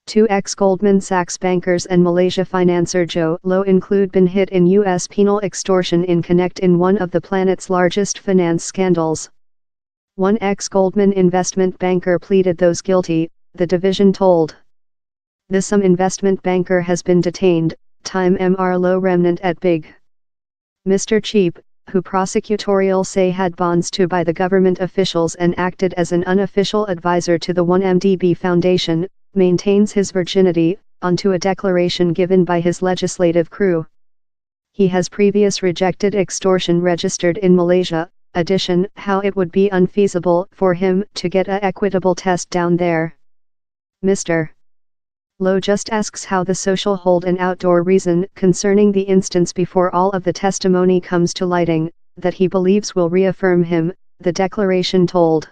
Two ex-Goldman Sachs bankers and Malaysia financier Joe Low include been hit in U.S. penal extortion in one of the planet's largest finance scandals. One ex-Goldman investment banker pleaded those guilty, the division told. Some investment banker has been detained, time Mr. Low remnant at Big. Mr. Cheap, who prosecutorial say had bonds to by the government officials and acted as an unofficial advisor to the 1MDB Foundation, maintains his virginity, onto a declaration given by his legislative crew. He has previous rejected extortion registered in Malaysia, addition how it would be unfeasible for him to get a equitable test down there. Mr. Low just asks how the social hold and outdoor reason concerning the instance before all of the testimony comes to lighting, that he believes will reaffirm him, the declaration told.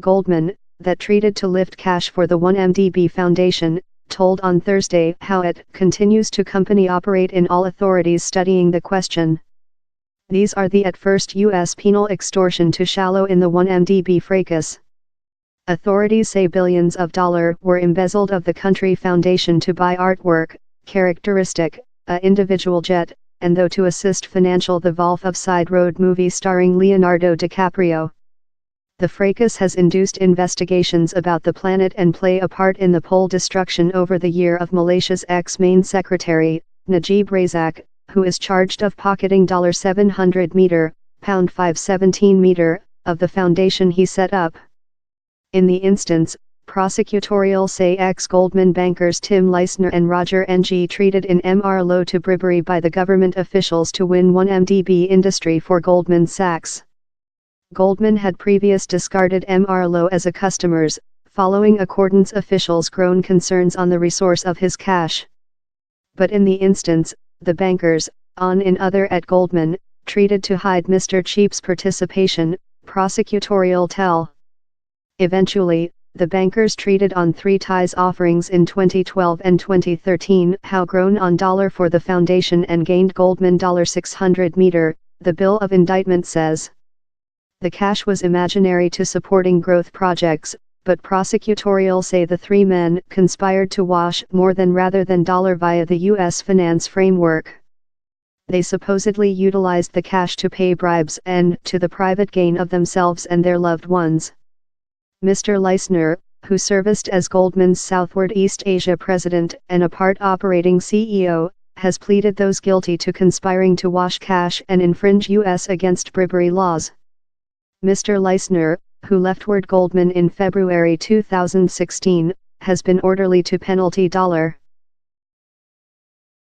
Goldman, that treated to lift cash for the 1MDB Foundation, told on Thursday how it continues to company operate in all authorities studying the question. These are the at first U.S. penal extortion to shallow in the 1MDB fracas. Authorities say billions of dollars were embezzled of the country foundation to buy artwork, characteristic, a individual jet, and though to assist financial the Wolf of Side Road movie starring Leonardo DiCaprio. The fracas has induced investigations about the planet and play a part in the pole destruction over the year of Malaysia's ex-main secretary, Najib Razak, who is charged of pocketing $700 meter, £517 of the foundation he set up. In the instance, prosecutorial say ex-Goldman bankers Tim Leissner and Roger Ng treated in Mr. Low to bribery by the government officials to win 1MDB industry for Goldman Sachs. Goldman had previous discarded Mr. Low as a customers, following accordance officials' grown concerns on the resource of his cash. But in the instance, the bankers, on in other at Goldman, treated to hide Mr. Cheap's participation, prosecutorial tell. Eventually, the bankers treated on three ties offerings in 2012 and 2013 how grown on dollar for the foundation and gained Goldman $600 meter, the bill of indictment says. The cash was imaginary to supporting growth projects, but prosecutorial say the three men conspired to wash more than rather than dollar via the U.S. finance framework. They supposedly utilized the cash to pay bribes and to the private gain of themselves and their loved ones. Mr. Leissner, who serviced as Goldman's Southward East Asia president and a part operating CEO, has pleaded those guilty to conspiring to wash cash and infringe U.S. against bribery laws. Mr. Leissner, who leftward Goldman in February 2016, has been orderly to penalty $1